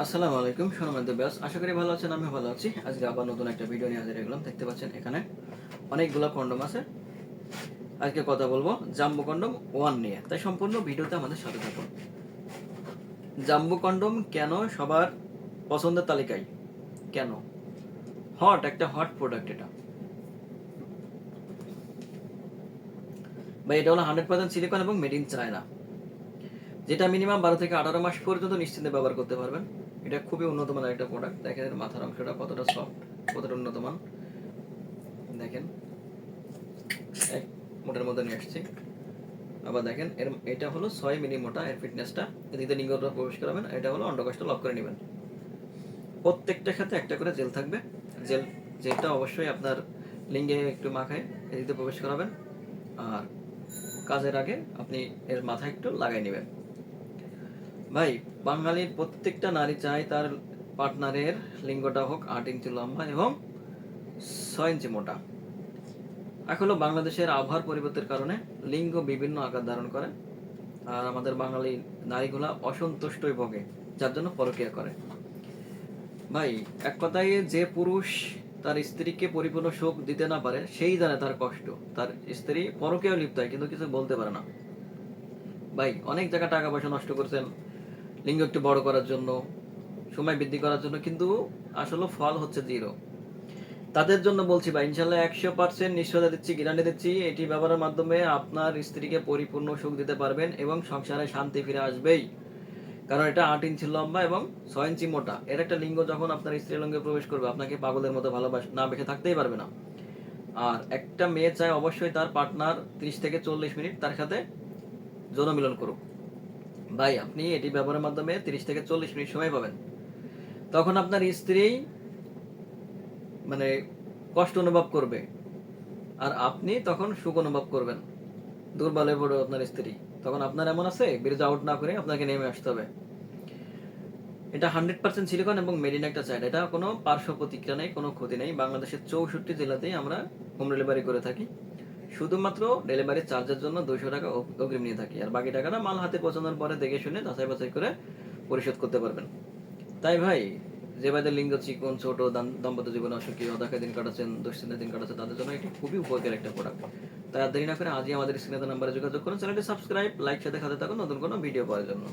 আসসালামু আলাইকুম সোনামদ্দ ব্যাস, আশা করি ভালো আছেন। আমি ভালো আছি। আজকে আবার নতুন একটা ভিডিও নিয়ে হাজির হলাম। দেখতে পাচ্ছেন এখানে অনেকগুলো কন্ডম আছে। আজকে কথা বলবো জাম্বো কন্ডম 1 নিয়ে, তাই সম্পূর্ণ ভিডিওতে আমাদের সাথে থাকুন। জাম্বো কন্ডম কেন সবার পছন্দের তালিকায়? কেন একটা হট প্রোডাক্ট এটা ভাই। এটা হলো 100% সিলিকন এবং মেড ইন চায়না, যেটা মিনিমাম 12 থেকে 18 মাস পর্যন্ত নিশ্চিন্তে ব্যবহার করতে পারবেন। এটা খুবই উন্নত মানের একটা প্রোডাক্ট। দেখেন এর মাথার অংশটা কতটা সফট, কতটা উন্নত মান। দেখেন এক মোটার মধ্যে নিয়ে আসছি। আবার দেখেন এটা হলো 6 মিলি মোটা, এর ফিটনেসটা। এদিকে লিঙ্গটা প্রবেশ করাবেন, এটা হলো অন্ডকোষটা লক করে নেবেন। প্রত্যেকটা সাথে একটা করে জেল থাকবে। জেল জেলটা অবশ্যই আপনার লিঙ্গে একটু মাখায় এদিকে প্রবেশ করাবেন, আর কাজের আগে আপনি এর মাথায় একটু লাগাই নেবেন। ভাই, বাঙালির প্রত্যেকটা নারী চায় তার পার্টনারের লিঙ্গটা হোক 8 ইঞ্চি লম্বা এবং 6 ইঞ্চি মোটা। এখন বাংলাদেশের আবহাওয়ার পরিবর্তনের কারণে লিঙ্গ বিভিন্ন আকার ধারণ করে, আর আমাদের বাঙালি নারীগুলা অসন্তুষ্টই ভোগে, যার জন্য পরকীয়া করে। ভাই, এক কথায় যে পুরুষ তার স্ত্রীকে পরিপূর্ণ সুখ দিতে না পারে সেই জানে তার কষ্ট। তার স্ত্রী পরকীয়ায় লিপ্ত হয় কিন্তু কিছু বলতে পারে না। ভাই, অনেক জায়গায় টাকা পয়সা নষ্ট করছেন লিঙ্গ একটু বড় করার জন্য, সময় বৃদ্ধি করার জন্য, কিন্তু আসলে ফল হচ্ছে জিরো। তাদের জন্য বলছি ভাই, ইনশাল্লাহ 100% নিশ্চয়তা দিচ্ছি, গ্যারান্টি দিচ্ছি, এটি ব্যবহারের মাধ্যমে আপনার স্ত্রীকে পরিপূর্ণ সুখ দিতে পারবেন এবং সংসারে শান্তি ফিরে আসবেই। কারণ এটা 8 ইঞ্চি লম্বা এবং 6 ইঞ্চি মোটা। এর একটা লিঙ্গ যখন আপনার স্ত্রীর লিঙ্গে প্রবেশ করবে, আপনাকে পাগলের মতো না বেঁচে থাকতেই পারবে না। আর একটা মেয়ে চায় অবশ্যই তার পার্টনার 30 থেকে 40 মিনিট তার সাথে যৌন মিলন করুক। ভাই, আপনি এটি ব্যবহারের মাধ্যমে 30 থেকে 40 মিনিট সময় পাবেন। তখন আপনার স্ত্রী মানে কষ্ট অনুভব করবে, আর আপনি তখন সুখ অনুভব করবেন। দুর্বল হয়ে পড়বে আপনার স্ত্রী, তখন আপনার এমন আছে ব্রিজ আউট না করে আপনাকে নেমে আসতে হবে। এটা 100% সিলিকন এবং মেড ইন একটা চাইড। এটা কোনো পার্শ্ব প্রতিক্রিয়া নেই, কোনো ক্ষতি নেই। বাংলাদেশের 64 জেলাতেই আমরা হোম ডেলিভারি করে থাকি। শুধুমাত্র ডেলিভারি চার্জের জন্য 200 টাকা অগ্রিম নিয়ে থাকি, আর বাকি টাকাটা মাল হাতে পৌঁছানোর পরে দেখে শুনে যাচাই বাছাই করে পরিশোধ করতে পারবেন। তাই ভাই, যে ভাইদের লিঙ্গ চিকন, ছোট, দাম্পত্য জীবনে অসুখী, হতাশায় দিন কাটাচ্ছেন, দুশ্চিন্তায় দিন কাটাচ্ছেন, তাদের জন্য এটি খুবই উপকারী একটা প্রোডাক্ট। তাই আর দেরি না করে আজই আমাদের স্ক্রিনে নাম্বারে যোগাযোগ করুন। চ্যানেলটি সাবস্ক্রাইব, লাইক, সাথে থাকুন নতুন কোনো ভিডিও পাওয়ার জন্য।